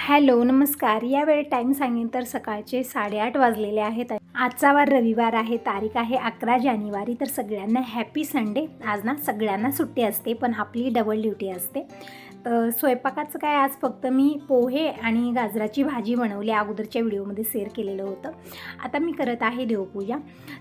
Hello नमस्कार. या वेळेत टाईम सांगेन तर सकाळचे 8:30 वाजलेले आहेत. आजचा वार रविवार आहे, तारीख आहे 11 जानेवारी. तर सगळ्यांना हॅपी संडे. आज ना सगळ्यांना सुट्टी असते पण आपली डबल ड्युटी असते. तर स्वयंपाकाचं काय, आज फक्त मी पोहे आणि गाजराची भाजी बनवली, अगोदरच्या व्हिडिओमध्ये शेअर केलेलं होतं. आता मी करत आहे देवपूजा.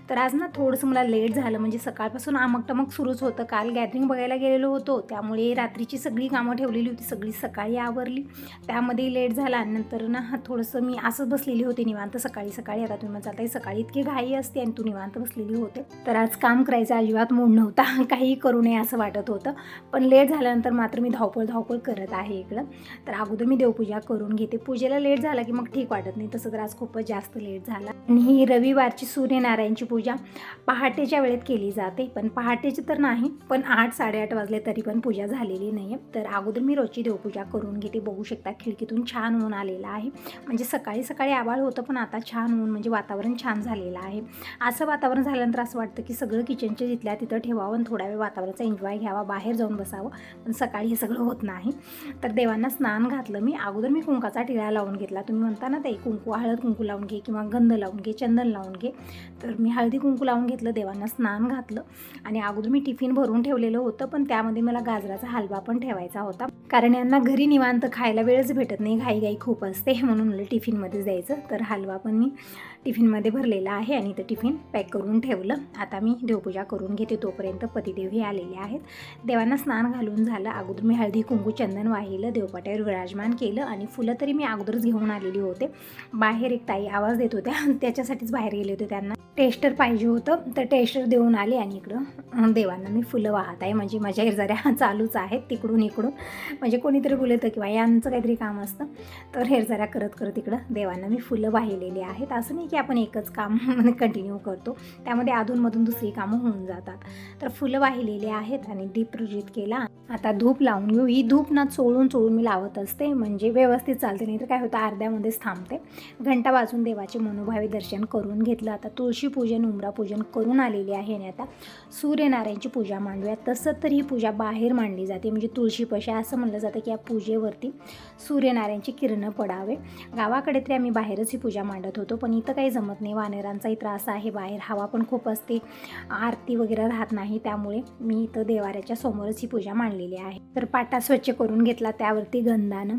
तर आज ना थोडंसं मला लेट झालं, म्हणजे सकाळपासून आमकटमक सुरूच होतं. काल गॅदरिंग बघायला गेलेलो होतो, त्यामुळे रात्रीची सगळी कामं ठेवलेली होती, सगळी सकाळी आवरली, त्यामध्ये लेट झाला. नंतर ना थोडंसं मी असंच बसलेली होती निवांत सकाळी. आता तुम्ही चालताय सकाळी इतकी घाई असते आणि तू निवांत बसलेली होते. तर आज काम करायचं अजिबात मूड नव्हता, काही करू नये असं वाटत होतं. पण लेट झाल्यानंतर मात्र मी धावपळ करत आहे इकडं. तर अगोदर मी देवपूजा करून घेते. पूजेला लेट झाला की मग ठीक वाटत नाही, तसं तर आज खूपच जास्त लेट झाला. आणि ही रविवारची सूर्यनारायणची पूजा पहाटेच्या वेळेत केली जाते, पण पहाटेची तर नाही, पण 8-8:30 वाजले तरी पण पूजा झालेली नाही आहे. तर अगोदर मी रोजची देवपूजा करून घेते. बघू शकता खिडकीतून छान ऊन आलेलं आहे, म्हणजे सकाळी आभाळ होतं पण आता छान ऊन, म्हणजे वातावरण छान झालेलं आहे. असं वातावरण झाल्यानंतर असं वाटतं की सगळं किचनच्या जिथल्या तिथं ठेवावं आणि थोडा वेळ वातावरणाचा एन्जॉय घ्यावा, बाहेर जाऊन बसावं. पण सकाळी हे सगळं होत नाही. तर देवांना स्नान घातलं मी. अगोदर मी कुंकाचा टिळा लावून घेतला. तुम्ही म्हणता ना ते कुंकू, हळद कुंकू लावून घे किंवा गंध लावून घे, चंदन लावून घे. तर मी हळदी कुंकू लावून घेतलं, देवांना स्नान घातलं. आणि अगोदर मी टिफिन भरून ठेवलेलं होतं, पण त्यामध्ये मला गाजराचा हलवा पण ठेवायचा होता, कारण यांना घरी निवांत खायला वेळच भेटत नाही, घाई खूप असते, म्हणून मला टिफिनमध्येच द्यायचं. तर हलवा पण मी टिफिनमध्ये भरलेला आहे आणि ते टिफिन पॅक करून ठेवलं. आता मी देवपूजा करून घेते, तोपर्यंत पतिदेव हे आलेले आहेत. देवांना स्नान घालून झालं. अगोदर मी हळदी कुंकू चंदन वाहिलं, देवपाट्यावर विराजमान केलं आणि फुलं तरी मी अगोदरच घेऊन आलेली होते. बाहेर एक ताई आवाज देत होत्या, त्याच्यासाठीच बाहेर गेले होते, त्यांना टेस्टर पाहिजे होतं. तर टेस्टर देऊन आले आणि इकडं देवांना मी फुलं वाहत आहे, म्हणजे माझ्या हेरझाऱ्या चालूच आहेत तिकडून इकडून, म्हणजे कोणीतरी बोलतं किंवा यांचं काहीतरी काम असतं. तर हेरझाऱ्या करत इकडं देवांना मी फुलं वाहिलेली आहेत. असं नाही की आपण एकच काम कंटिन्यू करतो, त्यामध्ये अधूनमधून दुसरी कामं होऊन जातात. तर फुलं वाहिलेली आहेत आणि दीप प्रज्वलित केला. आता धूप लावून घेऊ. ही धूप ना चोळून मी लावत असते, म्हणजे व्यवस्थित चालते, नाही तर काय होतं अर्ध्यामध्येच थांबते. घंटा वाजून देवाचे मनोभावे दर्शन करून घेतलं. आता तुळशी पूजन, उंबरा पूजन करून आलेली आहे आणि आता सूर्यनारायणची पूजा मांडूया. तसं तर ही पूजा बाहेर मांडली जाते, म्हणजे तुळशीपाशी असं म्हणलं जातं की या पूजेवरती सूर्यनारायणची किरणं पडावे. गावाकडे तरी आम्ही बाहेरच ही पूजा मांडत होतो, पण इथं काही जमत नाही, वानरांचाही त्रास आहे, बाहेर हवा पण खूप असते, आरती वगैरे राहत नाही, त्यामुळे मी इथं देवाऱ्याच्या समोरच ही पूजा मांडलेली आहे. तर पाटा स्वच्छ करून घेतला, त्यावरती गंधानं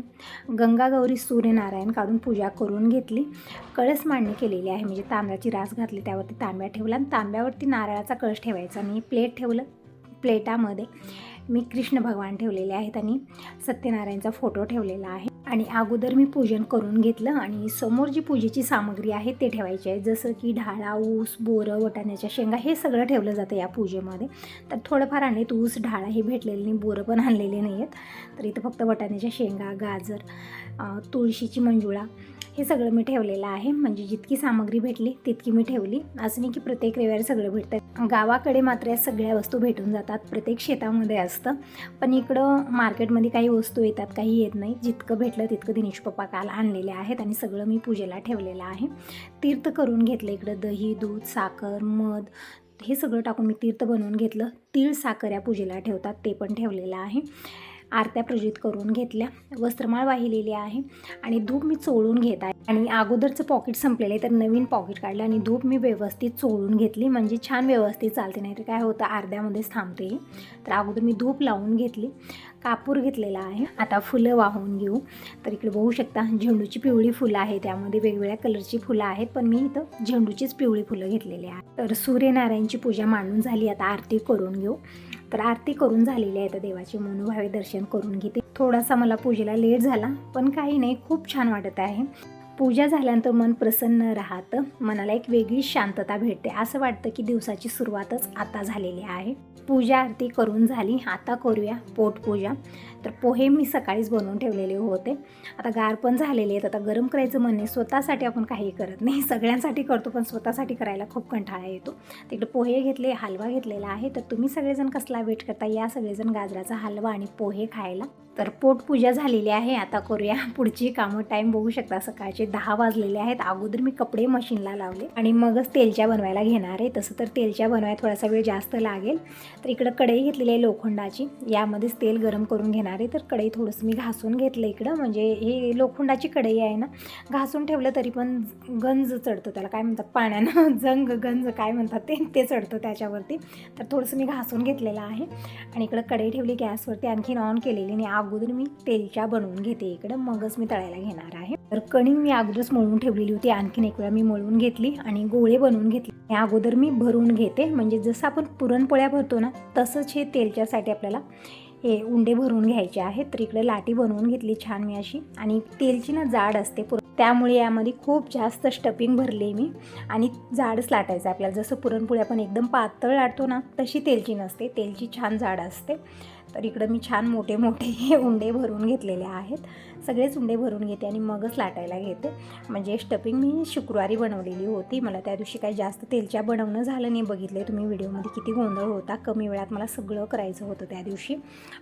गंगागौरी सूर्यनारायण काढून पूजा करून घेतली. कळस मांडणी केलेली आहे, म्हणजे तांब्याची रास घातली, त्यावरती तांब्या ठेवला आणि तांब्यावरती नारळाचा कळस ठेवायचा. मी प्लेट ठेवलं, प्लेटामध्ये मी कृष्ण भगवान ठेवलेले आहेत आणि सत्यनारायणचा फोटो ठेवलेला आहे. आणि अगोदर मी पूजन करून घेतलं आणि समोर जी पूजेची सामग्री आहे ते ठेवायची आहे, जसं की ढाळा, ऊस, बोरं, वटाण्याच्या शेंगा, हे सगळं ठेवलं जातं या पूजेमध्ये. तर थोडंफार आणले, ऊस ढाळा हे भेटलेले नाही, बोरं पण आणलेले नाही आहेत. तर इथं फक्त वटाण्याच्या शेंगा, गाजर, तुळशीची मंजुळा, हे सगळं मी ठेवलेलं आहे. म्हणजे जितकी सामग्री भेटली तितकी मी ठेवली. असं नाही की प्रत्येक रविवारी सगळं भेटतं. गावाकडे मात्र या सगळ्या वस्तू भेटून जातात, प्रत्येक शेतामध्ये असतं, पण इकडं मार्केटमध्ये काही वस्तू येतात, काही येत नाही. जितकं भेटलं तितकं दिनेश पप्पा काल आणलेले आहेत आणि सगळं मी पूजेला ठेवलेलं आहे. तीर्थ करून घेतलं. इकडं दही, दूध, साखर, मध, हे सगळं टाकून मी तीर्थ बनवून घेतलं. तीळ साखर या पूजेला ठेवतात, ते पण ठेवलेलं आहे. आरत्या प्रज्वलित करून घेतल्या, वस्त्रमाळ वाहिलेली आहे आणि धूप मी चोळून घेत आहे. आणि अगोदरचं पॉकेट संपलेलं आहे, तर नवीन पॉकेट काढलं आणि धूप मी व्यवस्थित चोळून घेतली, म्हणजे छान व्यवस्थित चालते, नाही तर काय होतं अर्ध्यामध्येच थांबते. तर अगोदर मी धूप लावून घेतली, कापूर घेतलेला आहे. आता फुलं वाहून घेऊ. तर इकडे बघू शकता झेंडूची पिवळी फुलं आहे, त्यामध्ये वेगवेगळ्या कलरची फुलं आहेत, पण मी इथं झेंडूचीच पिवळी फुलं घेतलेली आहे. तर सूर्यनारायणची पूजा मांडून झाली, आता आरती करून घेऊ. तर आरती करून झालेली आहे, तर देवाचे मनोभावे दर्शन करून घेते. थोडासा मला पूजेला लेट झाला, पण काही नाही, खूप छान वाटत आहे. पूजा झाल्यानंतर मन प्रसन्न राहतं, मनाला एक वेगळी शांतता भेटते, असं वाटतं की दिवसाची सुरुवातच आता झालेली आहे. पूजा आरती करून झाली, आता करूया पोटपूजा. तर पोहे मी सकाळीच बनवून ठेवलेले होते, आता गार पण झालेले आहेत, आता गरम करायचं मन नाही. स्वतःसाठी आपण काही करत नाही, सगळ्यांसाठी करतो, पण स्वतःसाठी करायला खूप कंटाळा येतो. तिकडे पोहे घेतले, हलवा घेतलेला आहे. तर तुम्ही सगळेजण कसला वेट करता, या सगळेजण गाजराचा हलवा आणि पोहे खायला. तर पोटपूजा झालेली आहे. आता करूया पुढची कामं. टाईम बघू शकता, सकाळचे 10 वाजलेले आहेत. अगोदर मी कपडे मशीनला लावले आणि मगच तेलच्या बनवायला घेणार आहे. तसं तर तेलच्या बनवायला थोडासा वेळ जास्त लागेल. तर इकडं कढई घेतलेली आहे लोखंडाची, यामध्येच तेल गरम करून घेणार आहे. तर कढई थोडंसं मी घासून घेतलं इकडं, म्हणजे हे लोखंडाची कढई आहे ना, घासून ठेवलं तरी पण गंज चढतो, त्याला काय म्हणतात पाण्यानं गंज काय म्हणतात ते चढतं त्याच्यावरती. तर थोडंसं मी घासून घेतलेलं आहे आणि इकडं कढई ठेवली गॅसवरती, आणखीन ऑन केलेली आणि अगोदर मी तेलच्या बनवून घेते इकडं, मगच मी तळायला घेणार आहे. तर कणिक मी अगोदरच मळून ठेवलेली होती, आणखीन एक वेळा मी मळून घेतली आणि गोळे बनवून घेतले. अगोदर मी भरून घेते, म्हणजे जसं आपण पुरणपोळ्या भरतो ना तसंच हे तेलच्यासाठी आपल्याला हे उंडे भरून घ्यायचे आहेत. तर इकडे लाटी बनवून घेतली छान मी अशी, आणि तेलची ना जाड असते त्यामुळे यामध्ये खूप जास्त स्टफिंग भरले मी, आणि जाडच लाटायचं आपल्याला. जसं पुरणपोळी आपण एकदम पातळ लाटतो ना तशी तेलची नसते, तेलची छान जाड असते. तर इकडं मी छान मोठे मोठे उंडे भरून घेतलेले आहेत. सगळेच उंडे भरून घेते आणि मगच लाटायला घेते. म्हणजे स्टफिंग मी शुक्रवारी बनवलेली होती, मला त्या दिवशी काही जास्त तेलच्या बनवणं झालं नाही. बघितले तुम्ही व्हिडिओमध्ये किती गोंधळ होता, कमी वेळात मला सगळं करायचं होतं त्या दिवशी,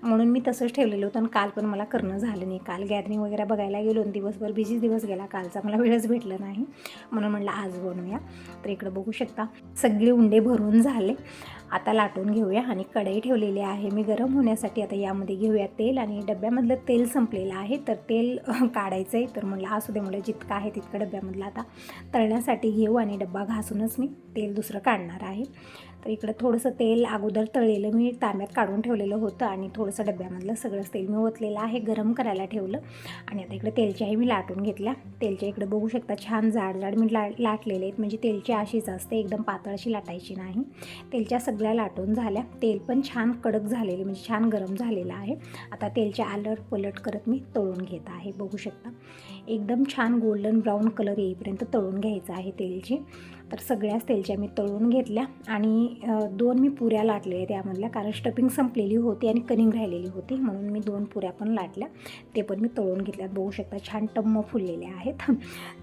म्हणून मी तसंच ठेवलेलं होतं. आणि काल पण मला करणं झालं नाही. काल गॅदरिंग वगैरे बघायला गेलो आणि दिवसभर बिझी दिवस गेला कालचा, मला वेळच भेटलं नाही, म्हणून म्हटलं आज बनवूया. तर इकडं बघू शकता सगळे उंडे भरून झाले. आता लाटून घेऊया आणि कढई ठेवलेली आहे मी गरम होण्यासाठी. आता यामध्ये घेऊया तेल, आणि डब्यामधलं तेल संपलेलं आहे तर तेल काढायचं आहे. तर म्हटलं असू दे, म्हटलं जितकं आहे तितकं डब्यामधलं आता तळण्यासाठी घेऊ, आणि डब्बा घासूनच मी तेल दुसरं काढणार आहे. तर इकडं थोडंसं तेल अगोदर तळलेलं मी तांब्यात काढून ठेवलेलं होतं, आणि थोडंसं डब्यामधलं सगळंच तेल मी ओतलेलं आहे, गरम करायला ठेवलं. आणि आता इकडे तेलच्याही मी लाटून घेतल्या. तेलच्या इकडे बघू शकता छान जाड मी लाटलेले आहेत, म्हणजे तेलची अशीच असते, एकदम पातळ अशी लाटायची नाही. तेलच्या सगळ्या लाटून झाल्या. तेल पण छान कडक झालेले, म्हणजे छान गरम झालेलं आहे. आता तेलच्या आलट पलट करत मी तळून घेत आहे. बघू शकता एकदम छान गोल्डन ब्राऊन कलर येईपर्यंत तळून घ्यायचं आहे तेलची. तर सगळ्याच तेलच्या मी तळून घेतल्या, आणि 2 मी पुऱ्या लाटलेल्या त्यामधल्या, कारण स्टफिंग संपलेली होती आणि कणिक राहिलेली होती, म्हणून मी 2 पुऱ्या पण लाटल्या. ते पण मी तळून घेतल्यात. बघू शकता छान टम्म फुललेले आहेत.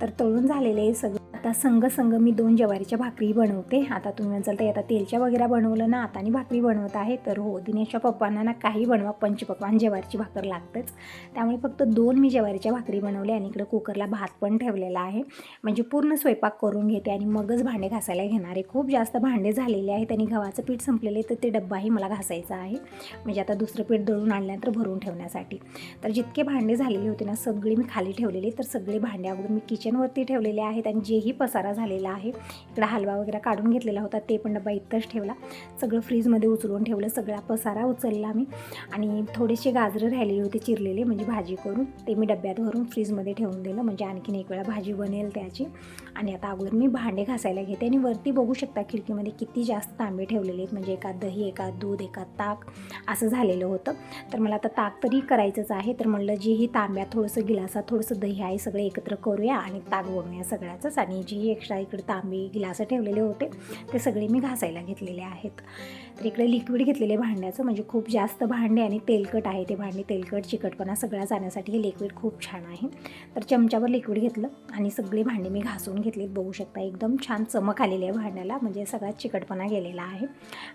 तर तळून झालेले आहे सगळं. आता संग मी 2 ज्वारीच्या भाकरी बनवते. आता तुम्ही म्हणाल तर आता तेलच्या वगैरे बनवलं ना, आता आणि भाकरी बनवत आहे. तर हो, दिनेशच्या पप्पांना ना काही बनवा, पंचपक्वान्न ज्वारीची भाकर लागतेच, त्यामुळे फक्त 2 मी ज्वारीच्या भाकरी बनवले. आणि इकडे कुकरला भात पण ठेवलेला आहे, म्हणजे पूर्ण स्वयंपाक करून घेते आणि मगच भांडे घासायला घेणार आहे. खूप जास्त भांडे झालेले आहेत आणि गव्हाचं पीठ संपलेलं आहे, तर ते डब्बाही मला घासायचा आहे, म्हणजे आता दुसरं पीठ दळून आणल्यानंतर भरून ठेवण्यासाठी. तर जितके भांडे झालेले होते ना सगळे मी खाली ठेवलेले. तर सगळे भांडे अगोदर मी किचनवरती ठेवलेले आहेत, आणि जेही पसारा झालेला आहे, इकडं हलवा वगैरे काढून घेतलेला होता ते पण डब्बा इथंच ठेवला. सगळं फ्रीजमध्ये उचलून ठेवलं, सगळा पसारा उचलला मी. आणि थोडेसे गाजरं राहिलेले होते चिरलेले, म्हणजे भाजी करून, ते मी डब्यात भरून फ्रीजमध्ये ठेवून दिलं, म्हणजे आणखीन एक वेळा भाजी बनेल त्याची. आणि आता अगोदर मी भांडे घासायला घेते. आणि वरती बघू शकता खिडकीमध्ये किती जास्त तांबे ठेवलेले आहेत, म्हणजे एकात दही, एकात दूध, एकात ताक असं झालेलं होतं. तर मला आता ताक तरी करायचंच आहे, तर म्हणलं जेही तांब्यात थोडंसं गिलासात थोडंसं दही आहे सगळं एकत्र करूया आणि ताक बनवूया सगळ्याचंच. आणि जी एक्स्ट्रा इकडे तांबे गिलासं ठेवलेले होते ते सगळे मी घासायला घेतलेले आहेत. तर इकडे लिक्विड घेतलेले भांड्याचं, म्हणजे खूप जास्त भांडे आणि तेलकट आहे ते भांडे, तेलकट चिकटपणा सगळा जाण्यासाठी हे लिक्विड खूप छान आहे. तर चमच्यावर लिक्विड घेतलं आणि सगळे भांडे मी घासून घेतलेत. बघू शकता एकदम छान चमक आलेली आहे भांड्याला, म्हणजे सगळा चिकटपणा गेलेला आहे.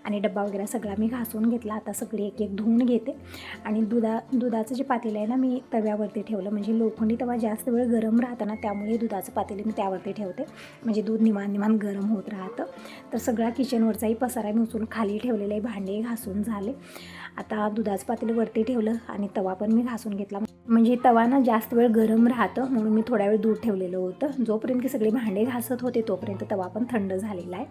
आणि डब्बा वगैरे सगळा मी घासून घेतला. आता सगळे एक एक धुवून घेते. आणि दुधाचं जे पातेलं आहे ना मी तव्यावरती ठेवलं, म्हणजे लोखंडी तवा जास्त वेळ गरम राहतं ना, त्यामुळे दुधाचं पातेलं मी त्यावरती ठेवते, म्हणजे दूध निमान गरम होत राहतं. तर सगळा किचनवरचाही पसारा मी उचलून खाली ठेवलेले आहे. भांडे घासून झाले. आता दुधाचं पातेलं वरती ठेवलं आणि तवा पण मी घासून घेतला, म्हणजे तवा ना जास्त वेळ गरम राहतं, म्हणून मी थोडा वेळ दूध ठेवलेलं होतं. जोपर्यंत की सगळे भांडे घासत होते तोपर्यंत तवा पण थंड झालेला आहे.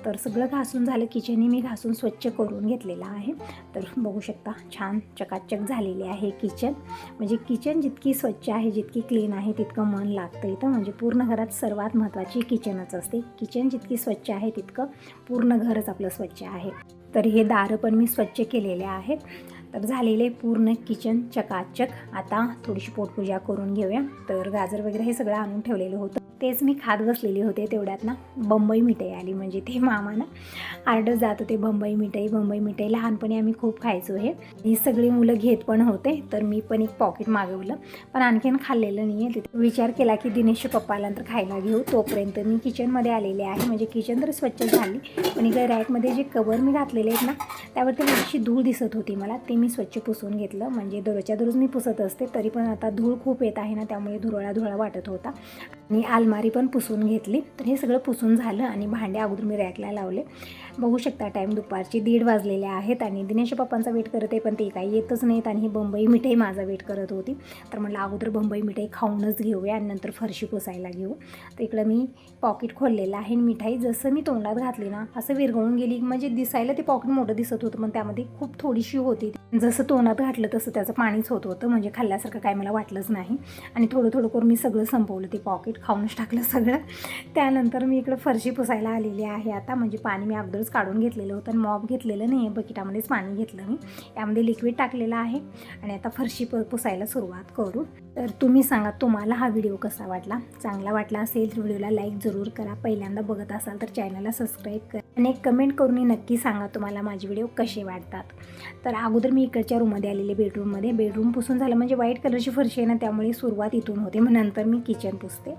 तर सगळं घासून झालं. किचनही मी घासून स्वच्छ करून घेतलेलं आहे. तर बघू शकता छान चकाचक झालेले आहे किचन, म्हणजे किचन जितकी स्वच्छ आहे, जितकी क्लीन आहे, तितकं मन लागतं इथं. म्हणजे पूर्ण घरात सर्वात महत्त्वाची किचनच असते. किचन जितकी स्वच्छ आहे तितकं पूर्ण घरच आपलं स्वच्छ आहे. तर हे दारं पण मी स्वच्छ केलेले आहेत. तर झालेले पूर्ण किचन चकाचक. आता थोडीशी पोटपूजा करून घेऊया. तर गाजर वगैरे हे सगळं आणून ठेवलेलं होतं, तेच मी खात बसलेले होते. तेवढ्यात ना बंबई मिठाई आली, म्हणजे ते मामाना आरडत जात होते बंबई मिठाई. लहानपणी आम्ही खूप खायचो ही सगळी मुलं घेत पण होते. तर मी पण एक पॉकेट मागवलं, पण आणखीन खाल्लेलं नाही आहे. विचार केला की दिनेशच्या पप्पाला नंतर खायला घेऊ. तोपर्यंत मी किचनमध्ये आलेले आहे, म्हणजे किचन तर स्वच्छ झाली, पण इकडे रॅकमध्ये जे कवर मी घातलेले आहेत ना त्यावरती थोडीशी धूळ दिसत होती मला, ते मी स्वच्छ पुसून घेतलं. म्हणजे दररोजच्या दररोज मी पुसत असते, तरी पण आता धूळ खूप येत आहे ना, त्यामुळे धुरळा वाटत होता. आणि अलमारी पण पुसून घेतली. तर हे सगळं पुसून झालं आणि भांडे अगोदर मी रॅकला लावले. बघू शकता टाईम दुपारचे 1:30 वाजलेले आहेत आणि दिनेश पप्पांचा वेट करत आहे, पण ते काही येतच नाहीत. आणि ही बंबई मिठाई माझा वेट करत होती. तर म्हटलं अगोदर बंबई मिठाई खाऊनच घेऊया आणि नंतर फरशी पुसायला घेऊ. तर इकडं मी पॉकेट खोललेलं आहे. मिठाई जसं मी तोंडात घातली ना, असं विरघळून गेली. म्हणजे दिसायला ते पॉकेट मोठं दिसत होतं, पण त्यामध्ये खूप थोडीशी होती. जसं तोंडात घातलं तसं त्याचं पाणीच होत होतं. म्हणजे खाल्ल्यासारखं काय मला वाटलंच नाही. आणि थोडं थोडं करून मी सगळं संपवलं. ते पॉकेट खाऊनच टाकलं सगळं. त्यानंतर मी इकडं फरशी पुसायला आलेली आहे आता. म्हणजे पाणी मी अगोदरच काढून घेतलेलं होतं आणि मॉप घेतलेलं नाही आहे, बकेटामध्येच पाणी घेतलं मी. यामध्ये लिक्विड टाकलेलं आहे आणि आता फरशी पुसायला सुरुवात करू. तर तुम्ही सांगा तुम्हाला हा व्हिडिओ कसा वाटला. चांगला वाटला असेल तर व्हिडिओला लाईक जरूर करा. पहिल्यांदा बघत असाल तर चॅनलला सबस्क्राईब करा आणि एक कमेंट करून नक्की सांगा तुम्हाला माझे व्हिडिओ कसे वाटतात. तर अगोदर मी इकडच्या रूममध्ये आलेले, बेडरूम पुसून झालं. म्हणजे व्हाईट कलरची फरशी आहे ना, त्यामुळे सुरुवात इथून होते. मग नंतर मी किचन पुसते.